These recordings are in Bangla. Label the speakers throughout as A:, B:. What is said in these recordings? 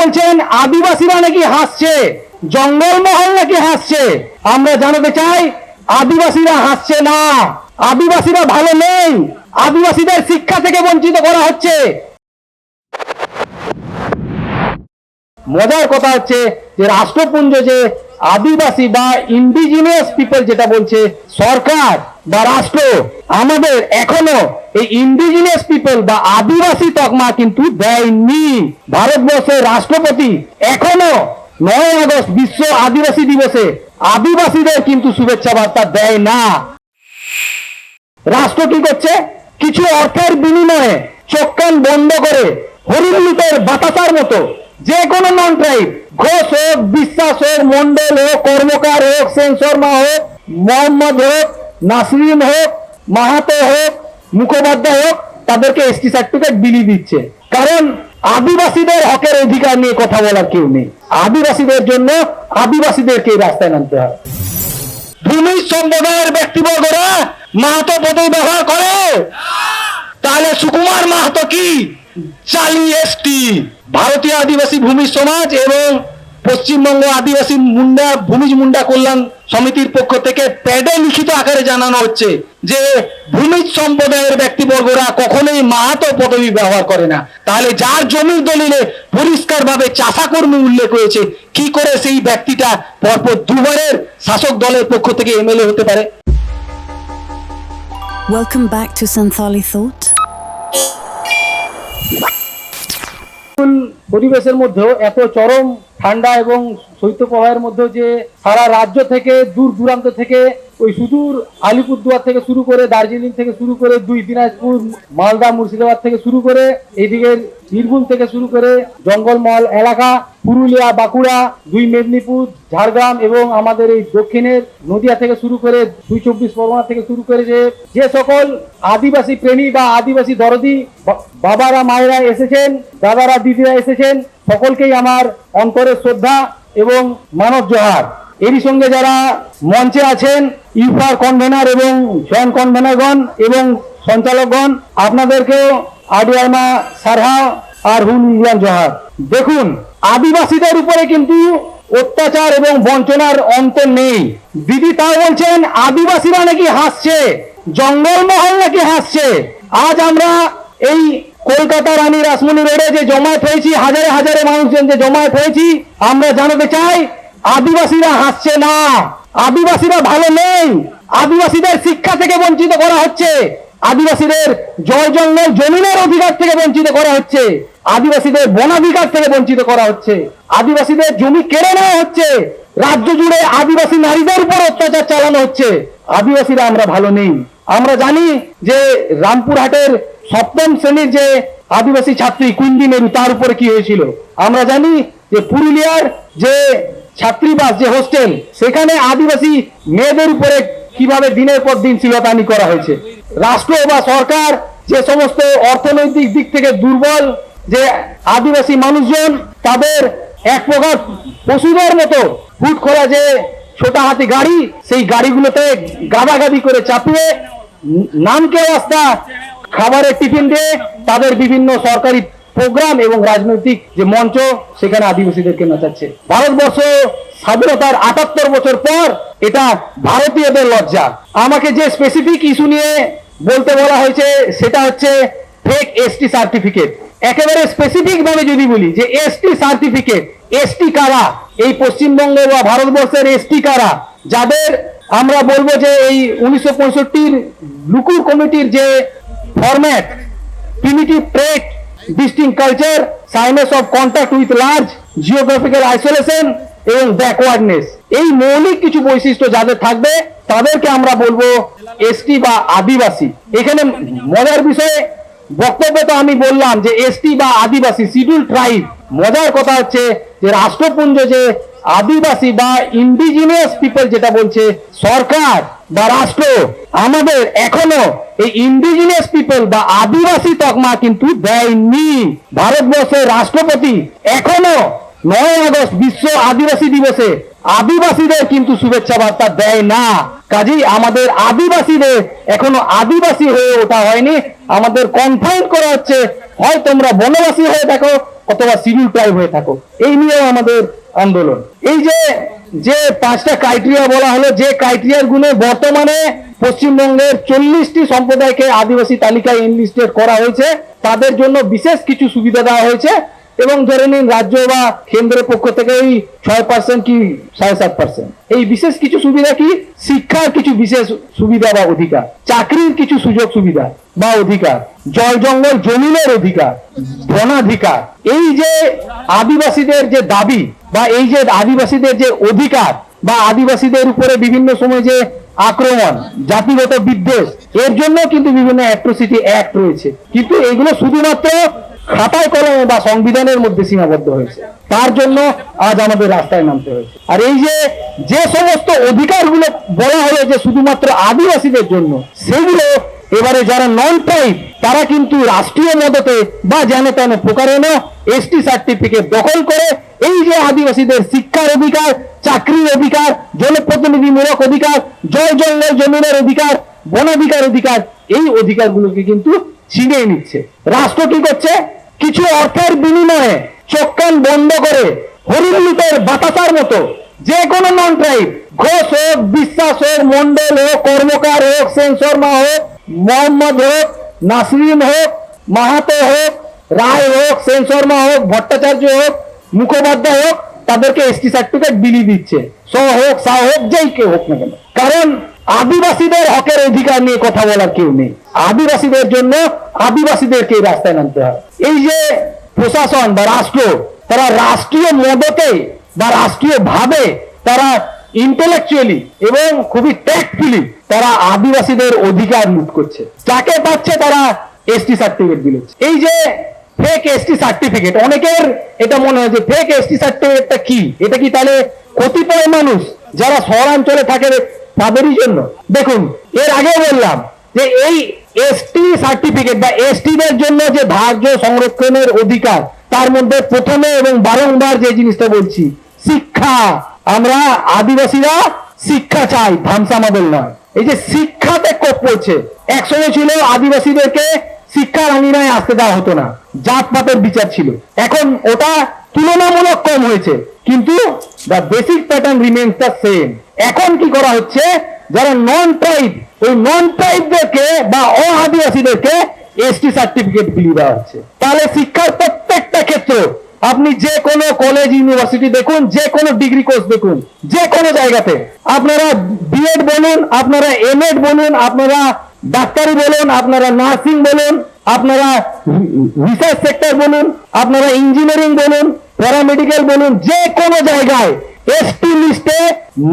A: বলছেন আদিবাসীরা নাকি হাসছে, জঙ্গলমহল নাকি হাসছে। আমরা জানাতে চাই আদিবাসীরা হাসছে না, আদিবাসীরা ভালো নেই, আদিবাসীদের শিক্ষা থেকে বঞ্চিত করা হচ্ছে। মজার কথা হচ্ছে যে রাষ্ট্রপুঞ্জ যে আদিবাসী বা ইন্ডিজিনিয়াস পিপল যেটা বলছে সরকার বা রাষ্ট্র, আমাদের এখনো এই ইন্ডিজিনিয়াস পিপল বা আদিবাসী তকমা কিন্তু দেয়নি। ভারতবর্ষের রাষ্ট্রপতি এখনো 9 আগস্ট বিশ্ব আদিবাসী দিবসে আদিবাসীদের কিন্তু শুভেচ্ছা বার্তা দেয় না। রাষ্ট্র কি করছে? কিছু অর্থের বিনিময়ে চোখ কান বন্ধ করে হরিণ লুটের বাতাসার মতো যে কোনো নন ট্রাইব, ঘোষ হোক, বিশ্বাস হোক, মন্ডল হোক, কর্মকার হোক, সেন শর্মা হোক, মোহাম্মদ হোক, নাসরিন হোক, মাহাতো হোক, মুখোপাধ্যায় হোক, তাদেরকে এসটি সার্টিফিকেট বিলি দিচ্ছে। কারণ আদিবাসীদের হকের অধিকার নিয়ে কথা বলার কেউ নেই। আদিবাসীদের জন্য আদিবাসীদেরকে রাস্তায় নামতে হয়। ভূমি সম্প্রদায়ের ব্যক্তিবর্গরা মাহাতো পদবি ব্যবহার করে, তাহলে সুকুমার মাহাতো কি চালি এসটি? ভারতীয় আদিবাসী ভূমি সমাজ এবং পশ্চিমবঙ্গ আদিবাসী ভূমিজ মুন্ডা কল্যাণ সমিতির পক্ষ থেকে প্যাডে লিখিত আকারে জানানো হচ্ছে যে ভূমিজ সম্প্রদায়ের ব্যক্তিবর্গরা কখনোই মাহাতো পদবি ব্যবহার করে না। তাহলে যার জমির দলিলে পরিষ্কারভাবে চাষাকর্মী উল্লেখ হয়েছে, কি করে সেই ব্যক্তিটা পরপর দুবারের শাসক দলের পক্ষ থেকে এমএলএ হতে পারে?
B: Welcome back to Santhali Thought.
A: পরিবেশের মধ্যেও এত চরম ঠান্ডা এবং শৈত্যপ্রবাহের মধ্যে যে সারা রাজ্য থেকে দূর দূরান্ত থেকে ওই সুদূর আলিপুরদুয়ার থেকে শুরু করে, দার্জিলিং থেকে শুরু করে, দিনাজপুর, মালদা, মুর্শিদাবাদ থেকে শুরু করে, এইদিকে বীরভূম থেকে শুরু করে জঙ্গলমহল এলাকা, পুরুলিয়া, বাঁকুড়া, 2 মেদিনীপুর, ঝাড়গ্রাম এবং আমাদের এই দক্ষিণের নদিয়া থেকে শুরু করে 2 24 পরগনা থেকে শুরু করে যে সকল আদিবাসী প্রেমী বা আদিবাসী দরদি বাবারা, মায়েরা এসেছেন, দাদারা, দিদিরা এসেছেন, সকলকেই আমার অন্তরের শ্রদ্ধা এবং মানব জোহার। এরই সঙ্গে যারা মঞ্চে আছেন, ইউফার কনভেনার এবং জয়েন্ট কনভেনারগণ এবং সঞ্চালকগণ, আপনাদেরকেও আডিয়ারমা সারহা আর হুল মিলিয়ান জোহার। দেখুন, আদিবাসীদের উপরে কিন্তু অত্যাচার এবং বঞ্চনার অন্ত নেই। দিদি তাও বলছেন আদিবাসীরা নাকি হাসছে, জঙ্গলমহল নাকি হাসছে। আজ আমরা এই কলকাতা রানী রাসমণি রোডে যে জমায়েত হয়েছি, হাজারে হাজারে মানুষজন যে জমায়েত হয়েছি, আমরা জানাতে চাই আদিবাসীরা হাসছে না, আদিবাসীরা ভালো নেই, আদিবাসীদের শিক্ষা থেকে বঞ্চিত করা হচ্ছে, আদিবাসীদের জল জঙ্গল জমিনের অধিকার থেকে বঞ্চিত করা হচ্ছে, আদিবাসীদের বনাধিকার থেকে বঞ্চিত করা হচ্ছে, আদিবাসীদের জমি কেড়ে নেওয়া হচ্ছে, রাজ্য জুড়ে আদিবাসী নারীদের উপর অত্যাচার চালানো হচ্ছে। আদিবাসীরা আমরা ভালো নেই। আমরা জানি যে রামপুরহাটের 7ম শ্রেণীর যে আদিবাসী ছাত্রী কুইন্দি মেরু, তার উপরে কি হয়েছিল। আমরা জানি যে পুরুলিয়ার যে ছাত্রীবাস, যে হোস্টেল, সেখানে আদিবাসী মেয়েদের উপরে কিভাবে দিনের পর দিন শ্লীলতাহানি করা হয়েছে। রাষ্ট্র বা সরকার যে সমস্ত অর্থনৈতিক দিক থেকে দুর্বল যে আদিবাসী মানুষজন, তাদের এক প্রকার পশুদের মতো হুট খোলা যে ছোটা হাতি গাড়ি, সেই গাড়িগুলোতে গাদাগাদি করে চাপিয়ে নামকে রাস্তা খাবারের টিফিন দিয়ে তাদের বিভিন্ন সরকারি প্রোগ্রাম এবং রাজনৈতিক যে মঞ্চ, সেখানে আদিবাসীদেরকে নাচাচ্ছে। ভারতবর্ষ স্বাধীনতার 78 বছর পর এটা ভারতীয়দের লজ্জা। আমাকে যে স্পেসিফিক ইস্যু নিয়ে বলতে বলা হয়েছে সেটা হচ্ছে ফেক এসটি সার্টিফিকেট। একেবারে স্পেসিফিক ভাবে যদি বলি যে এসটি সার্টিফিকেট, এসটি কারা, এই পশ্চিমবঙ্গ বা ভারতবর্ষের এসটি কারা, যাদের আমরা বলবো যে এই 1965 লুকুর কমিটির যে format, primitive trait, distinct culture, shyness of contact with large geographical isolation এবং ব্যাকওয়ার্ডনেস, এই মৌলিক কিছু বৈশিষ্ট্য যাদের থাকবে তাদেরকে আমরা বলবো এসটি বা আদিবাসী। এখানে মজার বিষয়ে বক্তব্য তো আমি বললাম যে এসটি বা আদিবাসী, শিডিউল ট্রাইব। মজার কথা হচ্ছে যে রাষ্ট্রপুঞ্জ যে আদিবাসী বা ইন্ডিজিনিয়াস পিপল যেটা বলছে সরকার বা রাষ্ট্র, আমাদের এখনো এই ইন্ডিজিনিয়াস পিপল বা আদিবাসী তকমা কিন্তু দেয়নি। ভারতবর্ষের রাষ্ট্রপতি এখনো 9 আগস্ট বিশ্ব আদিবাসী দিবসে আদিবাসীদের কিন্তু শুভেচ্ছা বার্তা দেয় না। কাজেই আমাদের আদিবাসীদের এখনো আদিবাসী হয়ে ওঠা হয়নি, আমাদের কনফাইন করা হচ্ছে। হয় তোমরা বনবাসী হয়ে দেখো, অথবা শিডিউল ট্রাইব হয়ে থাকো, এই নিয়েও আমাদের আন্দোলন। এই যে যে 5টা ক্রাইটেরিয়া বলা হলো, যে ক্রাইটেরিয়া গুলো বর্তমানে পশ্চিমবঙ্গের 40টি সম্প্রদায়কে আদিবাসী তালিকায় এনলিস্টেড করা হয়েছে, তাদের জন্য বিশেষ কিছু সুবিধা দেওয়া হয়েছে। এবং ধরে নিন রাজ্য বা কেন্দ্রের পক্ষ থেকে ওই 6% কি 7.5%, এই বিশেষ কিছু সুবিধা কি, শিক্ষার কিছু বিশেষ সুবিধা বা অধিকার, চাকরির কিছু সুযোগ সুবিধা বা অধিকার, জল জঙ্গল জমিনের অধিকার, বনাধিকার। এই যে আদিবাসীদের যে দাবি বা এই যে আদিবাসীদের যে অধিকার বা আদিবাসীদের উপরে বিভিন্ন সময় যে আক্রমণ, জাতিগত বিদ্বেষ, এর জন্য কিন্তু বিভিন্ন অ্যাট্রোসিটি অ্যাক্ট রয়েছে, কিন্তু এগুলো শুধুমাত্র খাতায় কলমে বা সংবিধানের মধ্যে সীমাবদ্ধ হয়েছে। তার জন্য আজ আমাদের রাস্তায় নামতে হয়েছে। আর এই যে যে সমস্ত অধিকারগুলো বলা হলো যে শুধুমাত্র আদিবাসীদের জন্য, সেগুলো এবারে যারা নন ট্রাইব তারা কিন্তু রাষ্ট্রীয় মদতে বা যেন তেন প্রকারেণ এসটি সার্টিফিকেট দখল করে এই যে আদিবাসীদের শিক্ষার অধিকার, চাকরির অধিকার, জনপ্রতিনিধিমূলক অধিকার, জয় জঙ্গল জমিনের অধিকার, বনাধিকার অধিকার, এই অধিকারগুলোকে কিন্তু ছিনিয়ে নিচ্ছে। রাষ্ট্র কি করছে, কিছু অর্থের বিনিময়ে চোখ কান বন্ধ করে হরিণ লুটের বাতাসার মতো যে কোনো নন ট্রাইব, ঘোষ হোক, বিশ্বাস হোক, মন্ডল হোক, কর্মকার হোক, সেন শর্মা হোক, মোহাম্মদ হোক, নাসরিন হোক, মাহাতো হোক, রায় হোক, সেন শর্মা হোক, ভট্টাচার্য হোক, মুখোপাধ্যায় হোক, তাদেরকে এসটি সার্টিফিকেট বিলি দিচ্ছে। স হোক, সা হোক, যেই কেউ হোক না কেন, কারণ আদিবাসীদের হকের অধিকার নিয়ে কথা বলার কেউ নেই। আদিবাসীদের জন্য আদিবাসীদেরকে রাস্তায় নামতে হয়। এই যে প্রশাসন বা রাষ্ট্র, তারা রাষ্ট্রীয় মদতে বা রাষ্ট্রীয় ভাবে তারা ইন্টেলেকচুয়ালি এবং খুবই ট্যাক্টফুলি তারা আদিবাসীদের অধিকার লুট করছে। যাকে পাচ্ছে তারা এসটি সার্টিফিকেট দিচ্ছে। এই যে ফেক এসটি সার্টিফিকেট, অনেকের এটা মনে হয় যে ফেক এসটি সার্টিফিকেটটা কি, এটা কি তাহলে কতিপয় মানুষ যারা শহরাঞ্চলে থাকে তাদেরই জন্য? দেখুন, এর আগে বললাম যে এই এসটি সার্টিফিকেট বা এসটিদের জন্য যে ধার্য সংরক্ষণের অধিকার, তার মধ্যে প্রথমে এবং বারংবার যে জিনিসটা বলছি, শিক্ষা। আমরা আদিবাসীরা শিক্ষা চাই, ধামসা মাদল নয়। এই যে শিক্ষাতে কোপ পড়ছে, একসময় ছিল আদিবাসীদেরকে শিক্ষার আঙিনায় আসতে দেওয়া হতো না, জাতপাতের বিচার ছিল। এখন ওটা তুলনামূলক কম হয়েছে, কিন্তু the basic pattern remains the same. এখন কি করা হচ্ছে, যারা নন ট্রাইব, ওই নন ট্রাইবদেরকে বা আদিবাসীদেরকে এসটি সার্টিফিকেট বিলি দেওয়া হচ্ছে। তাহলে শিক্ষার প্রত্যেকটা ক্ষেত্র, আপনি যে কোনো কলেজ ইউনিভার্সিটি দেখুন, যে কোনো ডিগ্রি কোর্স দেখুন, যে কোনো জায়গাতে আপনারা বিএড বলুন, আপনারা এমএড বলুন, আপনারা ডাক্তারি বলুন, আপনারা নার্সিং বলুন, আপনারা রিসার্চ সেক্টর বলুন, আপনারা ইঞ্জিনিয়ারিং বলুন, প্যারামেডিক্যাল বলুন, যে কোনো জায়গায় এসটি লিস্টে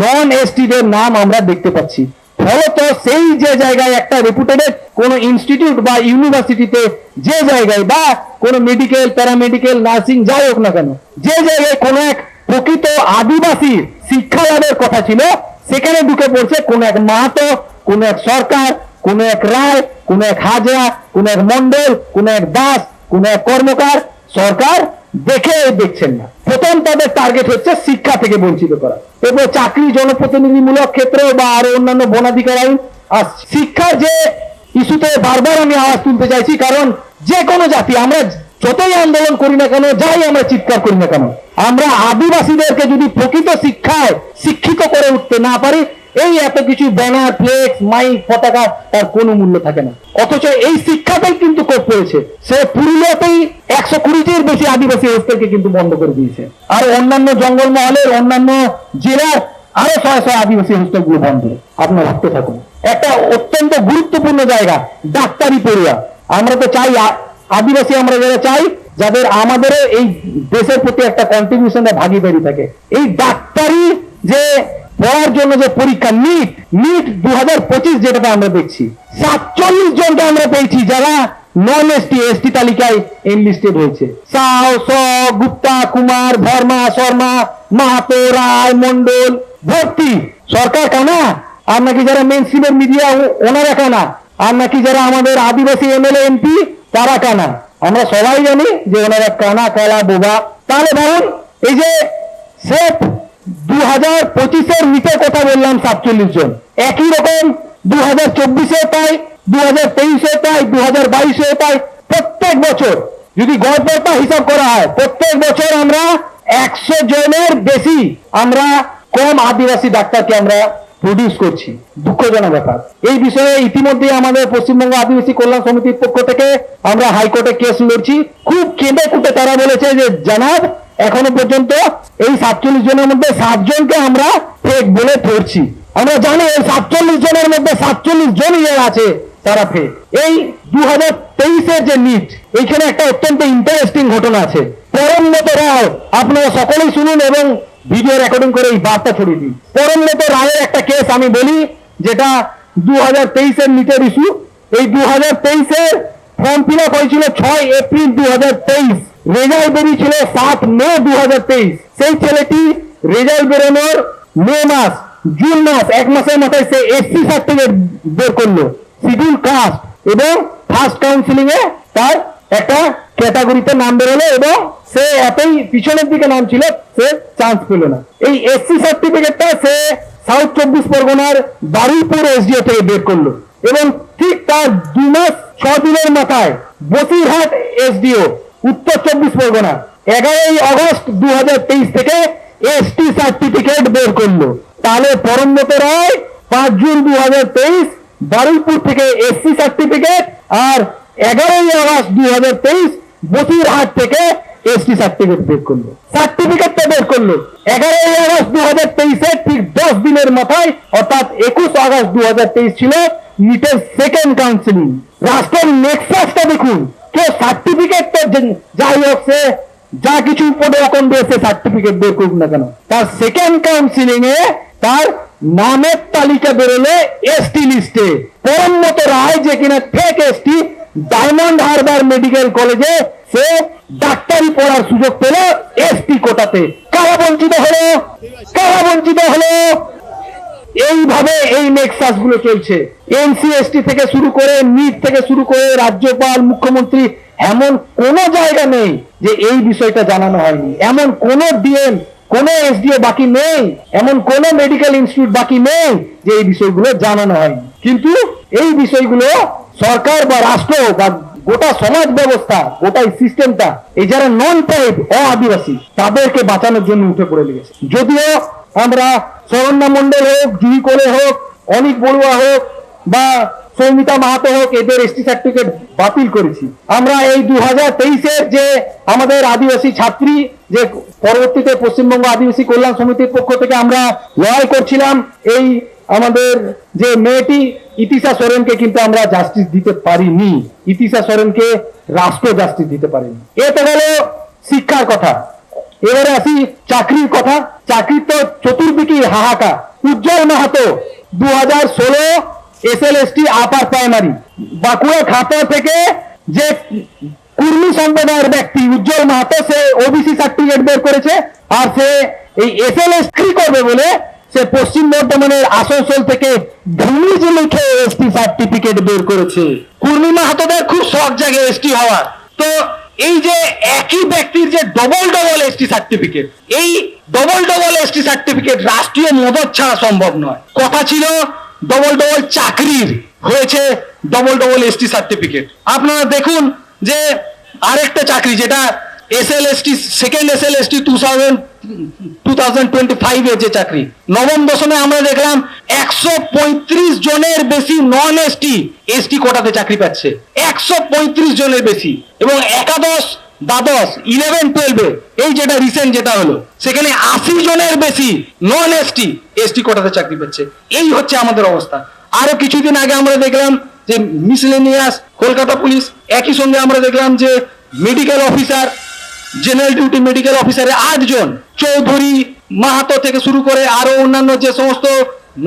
A: নন এসটিদের নাম আমরা দেখতে পাচ্ছি। ফলত সেই যে জায়গায় একটা রেপুটেড কোন ইনস্টিটিউট বা ইউনিভার্সিটিতে, যে জায়গায় বা কোন মেডিকেল, প্যারামেডিক্যাল, নার্সিং যাই হোক না কেন, যে জায়গায় কোন এক প্রকৃত আদিবাসী শিক্ষা লাভের কথা ছিল, সেখানে ঢুকে পড়ছে কোন এক মাহাতো, কোন এক সরকার, কোন এক রায়, কোন এক হাজরা, কোন এক মন্ডল, কোন এক দাস, কোন এক কর্মকার। সরকার দেখছেন না। প্রথম তাদের টার্গেট হচ্ছে শিক্ষা থেকে বঞ্চিত করা, এরপর চাকরি, জনপ্রতিনিধিমূলক ক্ষেত্র বা আরো অন্যান্য বনাধিকার আইন। আর শিক্ষার যে ইস্যুতে বারবার আমি আওয়াজ তুলতে চাইছি, কারণ যে কোনো জাতি, আমরা যতই আন্দোলন করি না কেন, যাই আমরা চিৎকার করি না কেন, আমরা আদিবাসীদেরকে যদি প্রকৃত শিক্ষায় শিক্ষিত করে উঠতে না পারি, এই এত কিছু ব্যানার, ফ্লেক্স, মাইক, পতাকা, তার কোনো মূল্য থাকে না। অথচ এই শিক্ষাটাই কিন্তু কোপ পড়েছে। সে পুরুলিয়াতেই 120-টির বেশি আদিবাসী হোস্টেলকে কিন্তু বন্ধ করে দিয়েছে, আর অন্যান্য জঙ্গলমহলের অন্যান্য জেলার আরো 100 আদিবাসী হোস্টেলগুলো বন্ধ। আপনারা ভাবতে থাকুন, একটা অত্যন্ত গুরুত্বপূর্ণ জায়গা, ডাক্তারি পড়ুয়া। আমরা তো চাই আদিবাসী, আমরা যারা চাই, যাদের আমাদেরও এই দেশের প্রতি একটা কন্ট্রিবিউশনের ভাগিদারি থাকে, এই ডাক্তারি যে পড়ার জন্য যে পরীক্ষা, নিট 2025 যেটা আমরা দেখছি, 47 জনকে আমরা পেয়েছি যারা নন এসটি, এসটি তালিকায় এনলিস্টেড হয়েছে। সাও, স, গুপ্তা, কুমার, ভর্মা, শর্মা, মাহাতো, রায়, মন্ডল ভর্তি। সরকার কানা? আর নাকি যারা মেন স্ট্রিমের মিডিয়া ওনারা কানা? আর নাকি যারা আমাদের আদিবাসী এমএলএ এমপি তারা কানা? আমরা সবাই জানি যে ওনারা কানা, কালা, বোবা। তাহলে ধরুন, এই যে সেফ 2025-এর নিটের কথা বললাম 47 জন, একই রকম 2024-এ তাই, 2023-এ তাই, 2022-এ তাই, প্রত্যেক বছর যদি গড়পড়তা হিসাব করা হয় প্রত্যেক বছর আমরা 100 জনের বেশি আমরা কম আদিবাসী ডাক্তারকে আমরা প্রডিউস করছি। দুঃখজনক ব্যাপার। এই বিষয়ে ইতিমধ্যে আমাদের পশ্চিমবঙ্গ আদিবাসী কল্যাণ সমিতির পক্ষ থেকে আমরা হাইকোর্টে কেস লড়ছি। খুব কেঁদে কুটে তারা বলেছে যে জানাব এখনো পর্যন্ত এই 47 জনের মধ্যে 7 জনকে আমরা ফেক বলে ধরছি। আমরা জানি এই 47 জনের মধ্যে 47 জনই যারা আছে তারা ফেক। এই 2023-এর যে নিট, এইখানে একটা অত্যন্ত ইন্টারেস্টিং ঘটনা আছে। পরমব্রত রায়, আপনারা সকলেই শুনুন এবং ভিডিও রেকর্ডিং করে এই বার্তা ছড়িয়ে দিন। পরমব্রত রায়ের একটা কেস আমি বলি, যেটা 2023-এর নিটের ইস্যু। এই 2023-এর ফর্ম ফিল আপ হয়েছিল 6 এপ্রিল 2023, রেজাল্ট বেরিয়েছিল 7 মে 2023। সেই ছেলেটি রেজাল্ট বেরোনোর মে মাস, জুন মাস, 1 মাসের মাথায় সে এসসি সার্টিফিকেট বের করলো, শিডিউল কাস্ট, এবং ফার্স্ট কাউন্সিলিং এ তার একটা ক্যাটাগরিতে নাম বেরোলো এবং সে এতই পিছনের দিকে নাম ছিল সে চান্স পেল না। এই এসসি সার্টিফিকেটটা সে সাউথ 24 পরগনার বারুইপুর এসডিও থেকে বের করলো এবং ঠিক তার 2 মাস 6 দিনের মাথায় বসিরহাট এসডিও উত্তর 24 পরগনা 11 আগস্ট 2023 থেকে এসটি সার্টিফিকেট বের করলো। তাহলে পরমব্রত রায় 5 জুন 2023 বারুইপুর থেকে এসসি সার্টিফিকেট, আর 11 আগস্ট 2023 বসিরহাট থেকে এসটি সার্টিফিকেট বের করলো। সার্টিফিকেটটা বের করলো 11 আগস্ট 2023 ঠিক 10 দিনের মাথায়, অর্থাৎ 21 আগস্ট 2023 ছিল নিটের সেকেন্ড কাউন্সিলিং। রাষ্ট্রের নেক্সাসটা দেখুন। কেউ সার্টিফিকেট তো যাই হোক, সে যা কিছু পদে রকম দিয়ে সে সার্টিফিকেট বের করুক না কেন, তার সেকেন্ড কাউন্সিলিং এ তার নামের তালিকা বেরোলে এসটি লিস্টে। পরমব্রত রায় যে কিনা fake ST, diamond Harbour medical কলেজে সে ডাক্তারি পড়ার সুযোগ পেল এসটি কোটাতে। কারা বঞ্চিত হলো? কারা বঞ্চিত হলো? এইভাবে এই নেক্সাস গুলো চলছে। এনসিএসটি থেকে শুরু করে, নিট থেকে শুরু করে, রাজ্যপাল, মুখ্যমন্ত্রী, এমন কোন জায়গা নেই যে এই বিষয়টা জানানো হয়নি। এমন কোন ডিএম, কোন এসডিও বাকি নেই, এমন কোন মেডিকেল ইনস্টিটিউট বাকি নেই যে এই বিষয়গুলো জানানো হয়নি। কিন্তু এই বিষয়গুলো সরকার বা রাষ্ট্র বা গোটা সমাজ ব্যবস্থা, গোটা এই সিস্টেমটা, এই যারা নন ট্রাইব আদিবাসী, তাদেরকে বাঁচানোর জন্য উঠে পড়ে লেগেছে। যদিও আমরা শরণ্যা মন্ডল হোক, জুহি কোলে হোক, অনিক বড়ুয়া হোক বা সৌমিতা মাহাতো হোক, এদের এসটি সার্টিফিকেট বাতিল করেছি। আমরা এই 2023-এর যে আমাদের আদিবাসী ছাত্রী, যে পরবর্তীতে পশ্চিমবঙ্গ আদিবাসী কল্যাণ সমিতির পক্ষ থেকে আমরা লড়াই করছিলাম, এই আমাদের যে মেয়েটি ইতিশা সোরেনকে কিন্তু আমরা জাস্টিস দিতে পারিনি। ইতিশা সোরেনকে রাষ্ট্র জাস্টিস দিতে পারেনি। এ তো গেল শিক্ষার কথা। এবারে আসি চাকরির কথা। চাকরির তো চতুর্দিকে হাহাকার। Ujjwal Mahato 2016 SLST upper primary, Bankura খাতা থেকে যে কুর্মী সম্প্রদায়ের ব্যক্তি উজ্জ্বল মাহাতো, সে ওবিসি সার্টিফিকেট বের করেছে। আর সে এই এসএলএসটি করবে বলে সে পশ্চিম বর্ধমানের আসানসোল থেকে ভূমিজ লিখে এসটি সার্টিফিকেট বের করেছে। কুর্মী মাহাতোদের খুব শখ জাগে এসটি হওয়ার। তো এই যে একই ব্যক্তির যে ডবল এসটি সার্টিফিকেট, এই ডবল এসটি সার্টিফিকেট রাষ্ট্রীয় মদত ছাড়া সম্ভব নয়। কথা ছিল ডবল চাকরির, হয়েছে ডবল এসটি সার্টিফিকেট। আপনারা দেখুন যে আরেকটা চাকরি, যেটা এসএলএসটি সেকেন্ড এসএলএসটি 2025 এর যে চাকরি, নবম দশমে আমরা দেখলাম 135 জনের বেশি নন এসটি কোটাতে চাকরি পাচ্ছে। 135 জনের বেশি। এবং একাদশ, দ্বাদশ, 11-12 এই যেটা রিসেন্ট যেটা হলো, সেখানে 80 জনের বেশি নন এসটি কোটাতে চাকরি পাচ্ছে। এই হচ্ছে আমাদের অবস্থা। আরো কিছুদিন আগে আমরা দেখলাম যে মিসলেনিয়াস কলকাতা পুলিশ, একই সঙ্গে আমরা দেখলাম যে medical officer, general duty medical অফিসারে 8 জন, চৌধুরী, মাহাতো থেকে শুরু করে আরো অন্যান্য যে সমস্ত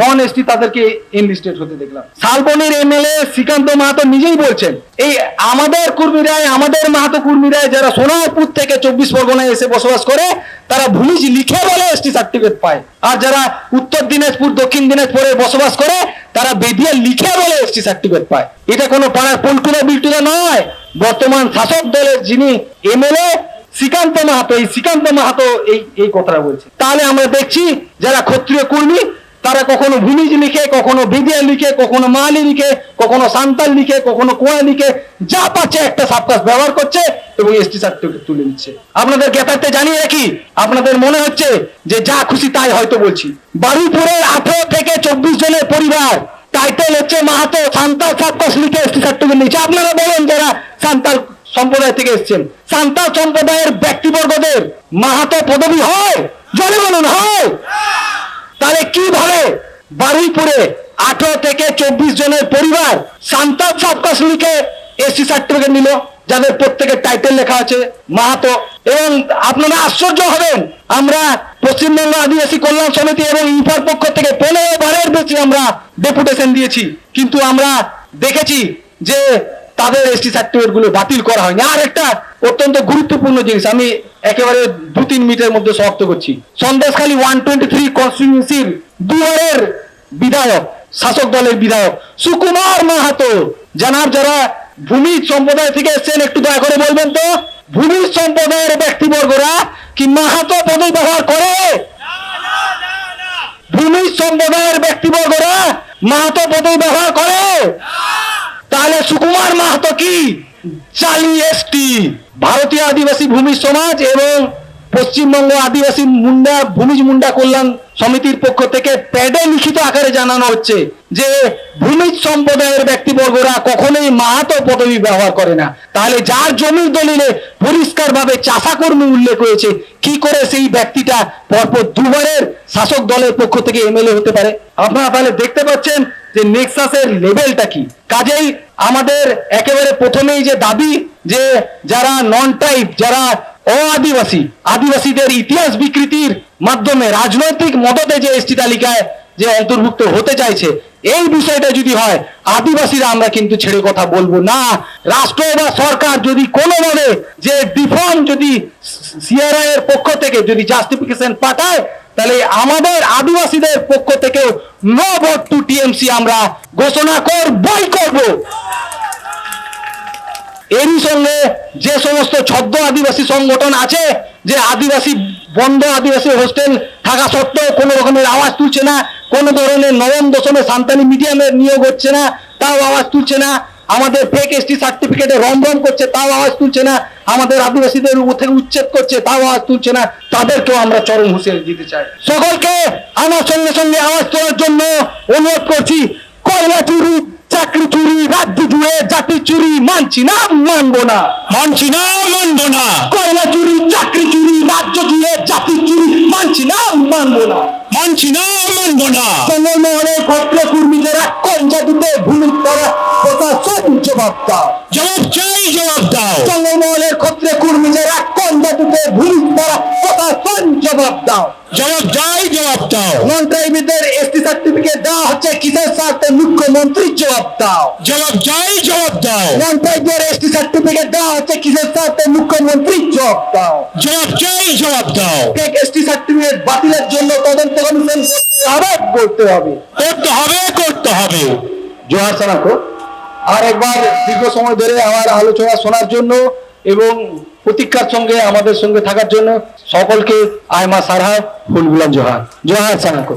A: নন এসটি, তাদেরকে এনলিস্টেড হতে দেখলাম। শালবনির এমএলএ শ্রীকান্ত মাহাতো নিজেই বলছেন, এই আমাদের কর্মীরাই, আমাদের মাহাতো কর্মীরাই যারা সোনারপুর থেকে 24 পরগনায় এসে বসবাস করে, তারা ভূমিজ লিখে বলে এসটি সার্টিফিকেট পায়। আর যারা উত্তর দিনাজপুর, দক্ষিণ দিনাজপুরে বসবাস করে, তারা বেদিয়া লিখে বলে এসটি সার্টিফিকেট পায়। এটা কোনো পাড়ার পল্টুরা বিল্টুরা নয়। বর্তমান শাসক দলের যিনি এমএলএ শ্রীকান্ত মাহাতো, এই শ্রীকান্ত মাহাতো এই কথাটা বলছে। তাহলে আমরা দেখছি যারা ক্ষত্রিয় কর্মী,
C: তারা কখনো ভূমিজ লিখে, কখনো বিডিয়া লিখে, কখনো মালি লিখে, কখনো সান্তাল লিখে, কখনো কোয়া লিখে, যা পাচ্ছে একটা সাবকাস্ট ব্যবহার করছে এবং এসটি সার্টিফিকেট তুলে নিচ্ছে। আপনাদের জ্ঞাতার্থে জানিয়ে রাখি, আপনাদের মনে হচ্ছে যে যা খুশি তাই হয়তো বলছি, বারুইপুরের 18 থেকে 24 জনের পরিবার টাইটেল হচ্ছে মাহাতো, সান্তাল সাবকাস্ট লিখে এসটি সার্টিফিকেট নিচ্ছে। আপনারা বলেন যারা সান্তাল সম্প্রদায় থেকে এসেছেন, সান্তাল সম্প্রদায়ের ব্যক্তিবর্গদের মাহাতো পদবি হয়? জনে বলুন হয়? তাহলে কিভাবে বারুইপুরে 18 থেকে 24 জনের পরিবার সান্তাল সাবকাস্ট লিখে এসটি সার্টিফিকেট নিল, যাদের প্রত্যেকের টাইটেল লেখা আছে মাহাতো? এবং আপনারা আশ্চর্য হবেন, আমরা পশ্চিমবঙ্গ আদিবাসী কল্যাণ সমিতি এবং ইউপার পক্ষ থেকে 15 বারের বেশি আমরা ডেপুটেশন দিয়েছি, কিন্তু আমরা দেখেছি যে তাদের এসটি সার্টিফিকেট গুলো বাতিল করা হয়নি। আর একটা অত্যন্ত গুরুত্বপূর্ণ জিনিস আমি একেবারে 2-3 মিনিটের মধ্যে সমাপ্ত করছি। সন্দেশখালী 123 কনস্টিটিউয়েন্সির দুবারের বিধায়ক, শাসক দলের বিধায়ক সুকুমার মাহাতো, যারা ভূমিজ সম্প্রদায় থেকে এসেছেন একটু দয়া করে বলবেন তো, ভূমিজ সম্প্রদায়ের ব্যক্তিবর্গরা কি মাহাতো পদবি ব্যবহার করে? ভূমিজ সম্প্রদায়ের ব্যক্তিবর্গরা মাহাতো পদবি ব্যবহার করে? তাহলে সুকুমার মাহাতো কি জালি এসটি? ভারতীয় আদিবাসী ভূমি সমাজ এবং পশ্চিমবঙ্গ আদিবাসী ভূমিজ মুন্ডা কল্যাণ সমিতির পক্ষ থেকে প্যাডে লিখিত আকারে জানানো হচ্ছে যে ভূমিজ সম্প্রদায়ের ব্যক্তিবর্গরা কখনোই মাহাতো পদবি ব্যবহার করে না। তাহলে যার জমির দলিলে পরিষ্কারভাবে চাষাকর্মী উল্লেখ হয়েছে, কি করে সেই ব্যক্তিটা পরপর দুবারের শাসক দলের পক্ষ থেকে এমএলএ হতে পারে? আপনারা তাহলে দেখতে পাচ্ছেন যে নেক্সাসের লেভেলটা কি। কাজেই আমাদের একেবারে প্রথমেই যে দাবি, যে যারা নন ট্রাইব, যারা আদিবাসী, আদিবাসীদের ইতিহাস বিকৃতির মাধ্যমে রাজনৈতিক মদতে যে এসটি তালিকায় যে অন্তর্ভুক্ত হতে চাইছে, এই বিষয়টা যদি হয়, আদিবাসীরা আমরা কিন্তু ছেড়ে কথা বলবো না। রাষ্ট্র বা সরকার যদি কোনোভাবে যে ডিফর্ম যদি সিআরআই এর পক্ষ থেকে যদি জাস্টিফিকেশন পাঠায়, তাহলে আমাদের আদিবাসীদের পক্ষ থেকে নো ভোট টু টিএমসি আমরা ঘোষণা করবই করব। এরই সঙ্গে যে সমস্ত ছদ্ম আদিবাসী সংগঠন আছে, যে আদিবাসী বন্ধ আদিবাসী হোস্টেল থাকা সত্ত্বেও কোনো রকমের আওয়াজ তুলছে না, কোনো ধরনের নবম দশমে সান্তালি মিডিয়ামের নিয়োগ হচ্ছে না, তাও আওয়াজ তুলছে না, আমাদের ফেক এসটি সার্টিফিকেটে রমরম করছে, তাও আওয়াজ তুলছে না, আমাদের আদিবাসীদের থেকে উচ্ছেদ করছে, তাও আওয়াজ তুলছে না, তাদেরকেও আমরা চরম হুঁশিয়ারি দিতে চাই। সকলকে আমার সঙ্গে সঙ্গে আওয়াজ তোলার জন্য অনুরোধ করছি। কয়লা চুরি, চাকরি চুরি, রাজ্য জুড়ে জাতি চুরি মানছি না, মানবো না, মানছি না, মানবো না। কয়লা চুরি, চাকরি চুরি, রাজ্য জুড়ে জাতি চুরি মানছি না, মানবো না, মানছি না, মানবো না। জঙ্গলমহলে ক্ষত্র কর্মীদেরা কোন জাতিতে ভূমি করা প্রশাসন জবাব দাও, জবাব চাই, জবাব দাও। জঙ্গলমহলের ক্ষত্র কর্মীদেরা কোন জাতিতে ভূমি করা প্রশাসন জবাব দাও, জবাব চাই, জবাব দাও। নন ট্রাইবিদের এসটি সার্টিফিকেট দেওয়া হচ্ছে কিসের স্বার্থে? মুখ্যমন্ত্রী জবাব দাও, জবাব চাই, জবাব দাও। নন ট্রাইবের এসটি সার্টিফিকেট দেওয়া হচ্ছে কিসের স্বার্থে? মুখ্যমন্ত্রী জবাব দাও, জবাব চাই, জবাব দাও। ফেক এসটি সার্টিফিকেট বাতিলের জন্য তদন্ত কমিশন করতে হবে, করতে হবে, করতে হবে। জোহার সানাকো। আর একবার দীর্ঘ সময় ধরে আমার আলোচনা শোনার জন্য এবং প্রতীক্ষার সঙ্গে আমাদের সঙ্গে থাকার জন্য সকলকে আয়মা সারহা, ফুলগুলাম জোহার। জোহার সানাকো।